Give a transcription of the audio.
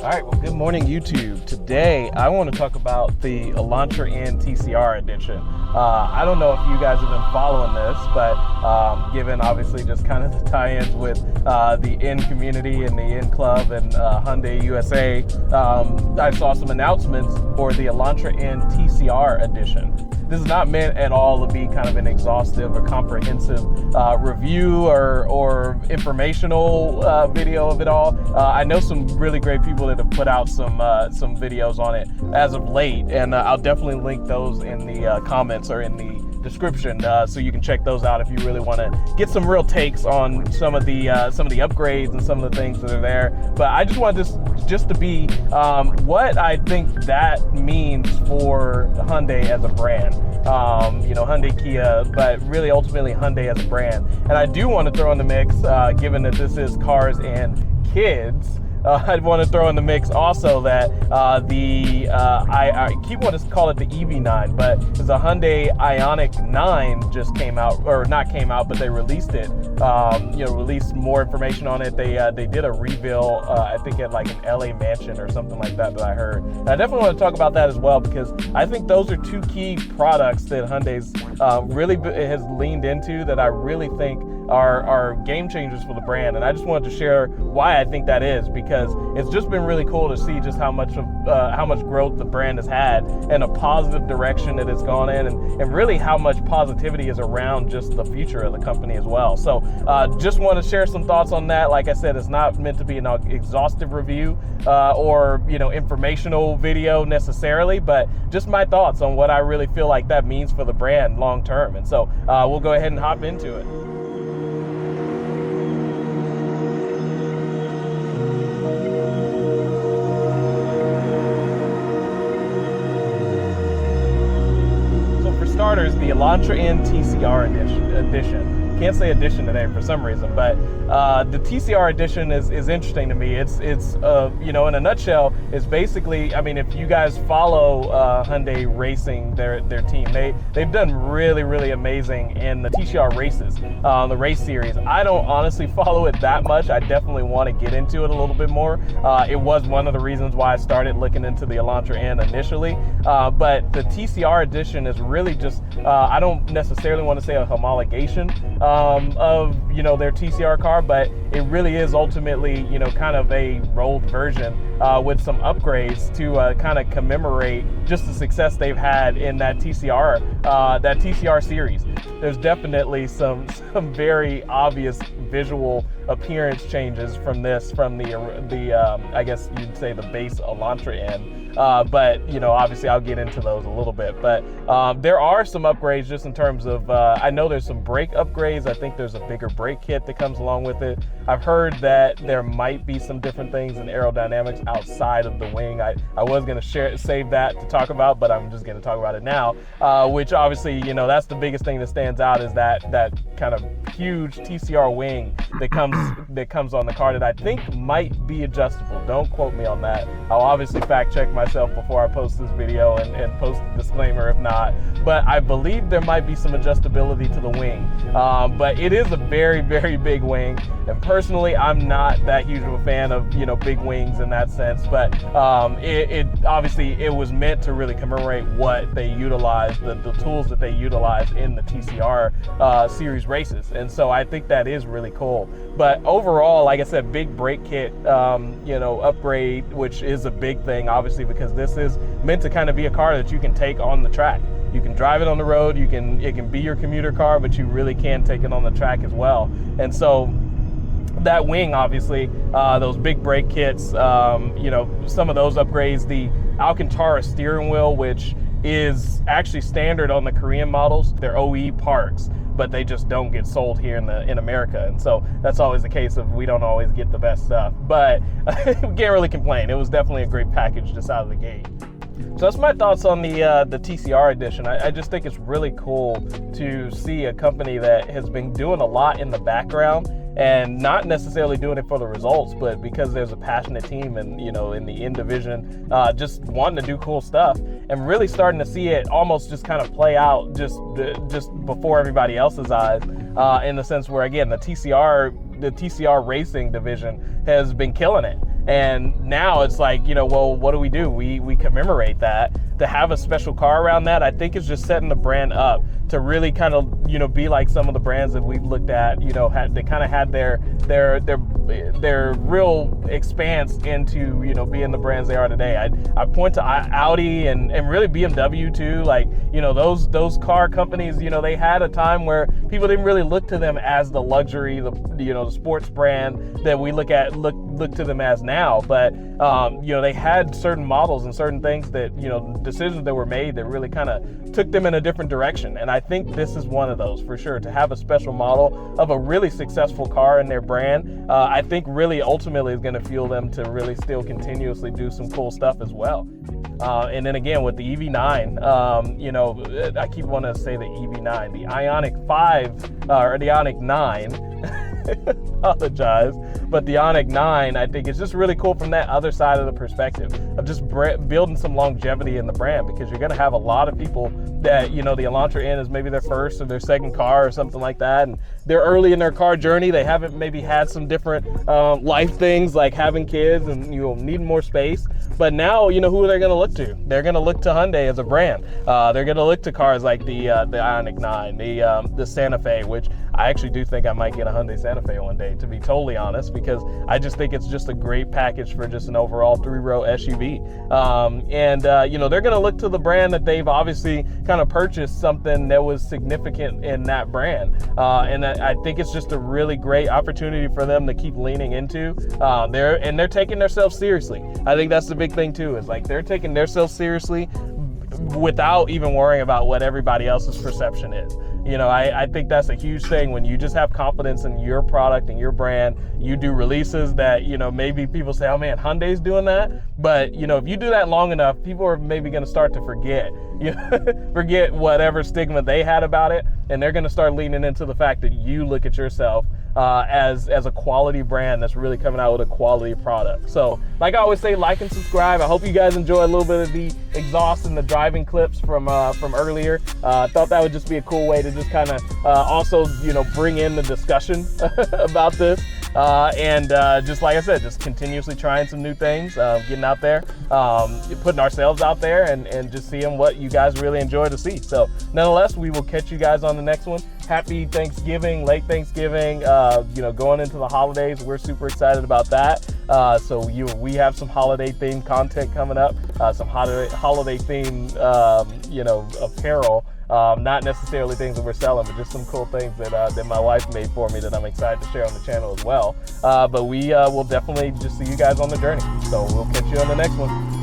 All right, well, good morning, YouTube. Today, I want to talk about the Elantra N TCR Edition. I don't know if you guys have been following this, but given obviously just kind of the tie-ins with the N community and the N Club and Hyundai USA, I saw some announcements for the Elantra N TCR Edition. This is not meant at all to be kind of an exhaustive or comprehensive review or informational video of it all. I know some really great people that have put out some videos on it as of late, and I'll definitely link those in the comments or in the description, so you can check those out if you really want to get some real takes on some of the upgrades and some of the things that are there. But I just want this just to be what I think that means for Hyundai as a brand. Hyundai, Kia, but really ultimately Hyundai as a brand. And I do want to throw in the mix, given that this is cars and kids, I'd want to throw in the mix also that I keep wanting to call it the EV9, but it's a Hyundai Ioniq 9 just came out, or not came out, but they released it. Released more information on it. They did a reveal, I think at like an LA mansion or something like that I heard. And I definitely want to talk about that as well, because I think those are two key products that Hyundai's really has leaned into that I really think are game changers for the brand. And I just wanted to share why I think that is, because it's just been really cool to see just how much growth the brand has had and a positive direction that it's gone in, and really how much positivity is around just the future of the company as well. So just want to share some thoughts on that. Like I said, it's not meant to be an exhaustive review or informational video necessarily, but just my thoughts on what I really feel like that means for the brand long term. And so we'll go ahead and hop into it. Starters, the Elantra N TCR Edition. Can't say edition today for some reason, but the TCR Edition is interesting to me. It's in a nutshell, it's basically, I mean, if you guys follow Hyundai Racing, their team, they've done really amazing in the TCR races, the race series. I don't honestly follow it that much. I definitely want to get into it a little bit more. It was one of the reasons why I started looking into the Elantra N initially, but the TCR Edition is really just, I don't necessarily want to say a homologation of their TCR car, but it really is ultimately kind of a rolled version with some upgrades to kind of commemorate just the success they've had in that TCR series. There's definitely some very obvious visual appearance changes from the I guess you'd say the base Elantra N. But obviously I'll get into those a little bit. But there are some upgrades just in terms of, I know there's some brake upgrades. I think there's a bigger brake kit that comes along with it. I've heard that there might be some different things in aerodynamics outside of the wing. I was going to save that to talk about, but I'm just going to talk about it now, which obviously, that's the biggest thing that stands out, is that kind of huge TCR wing that comes on the car that I think might be adjustable. Don't quote me on that. I'll obviously fact check myself before I post this video and post a disclaimer if not, but I believe there might be some adjustability to the wing, but it is a very big wing, and personally I'm not that huge of a fan of big wings in that sense, but it obviously it was meant to really commemorate what they utilized, the tools that they utilized in the TCR series races, and so I think that is really cool. But overall, like I said, big brake kit upgrade, which is a big thing obviously, because this is meant to kind of be a car that you can take on the track. You can drive it on the road, it can be your commuter car, but you really can take it on the track as well. And so that wing, obviously, those big brake kits, some of those upgrades, the Alcantara steering wheel, which is actually standard on the Korean models, they're OE parts, but they just don't get sold here in America. And so that's always the case of we don't always get the best stuff, but we can't really complain. It was definitely a great package just out of the gate. So that's my thoughts on the TCR Edition. I just think it's really cool to see a company that has been doing a lot in the background and not necessarily doing it for the results, but because there's a passionate team and in the N division, just wanting to do cool stuff and really starting to see it almost just kind of play out just before everybody else's eyes, in the sense where, again, the TCR racing division has been killing it. And now it's like, you know, well, what do? We commemorate that. To have a special car around that, I think is just setting the brand up to really kind of, you know, be like some of the brands that we've looked at, you know, they kind of had their real expanse into, you know, being the brands they are today. I point to Audi and really BMW too. Like, you know, those car companies, you know, they had a time where people didn't really look to them as the luxury, the sports brand that we look to them as now. But you know, they had certain models and certain things that, you know, decisions that were made that really kind of took them in a different direction. And I think this is one of those for sure, to have a special model of a really successful car in their brand. I think really ultimately is going to fuel them to really still continuously do some cool stuff as well. And then again with the EV9, you know, I keep wanting to say the EV9, the Ioniq 5 or the Ioniq 9. Apologize, but the Ioniq 9, I think, is just really cool from that other side of the perspective of just building some longevity in the brand, because you're going to have a lot of people that, you know, the Elantra in is maybe their first or their second car or something like that, and they're early in their car journey. They haven't maybe had some different life things like having kids and, you know, needing more space. But now, you know, who are they going to look to? They're going to look to Hyundai as a brand. They're going to look to cars like the Ioniq 9, the Santa Fe, which I actually do think I might get a Hyundai Santa Fe one day, to be totally honest, because I just think it's just a great package for just an overall 3-row SUV. You know, they're going to look to the brand that they've obviously kind of purchased something that was significant in that brand. And I think it's just a really great opportunity for them to keep leaning into. They're taking themselves seriously. I think that's the big thing too, is like they're taking themselves seriously without even worrying about what everybody else's perception is. You know, I think that's a huge thing when you just have confidence in your product and your brand. You do releases that, you know, maybe people say, oh man, Hyundai's doing that. But, you know, if you do that long enough, people are maybe going to start to forget whatever stigma they had about it. And they're going to start leaning into the fact that you look at yourself as a quality brand that's really coming out with a quality product. So like I always say, like and subscribe. I hope you guys enjoy a little bit of the exhaust and the driving clips from earlier. Thought that would just be a cool way to just kind of also, you know, bring in the discussion about this. Just like I said, just continuously trying some new things, getting out there, putting ourselves out there and just seeing what you guys really enjoy to see. So nonetheless, we will catch you guys on the next one. Happy Thanksgiving, late Thanksgiving, you know, going into the holidays. We're super excited about that. So we have some holiday themed content coming up, some holiday themed, you know, apparel. Not necessarily things that we're selling, but just some cool things that my wife made for me that I'm excited to share on the channel as well. But we will definitely just see you guys on the journey. So we'll catch you on the next one.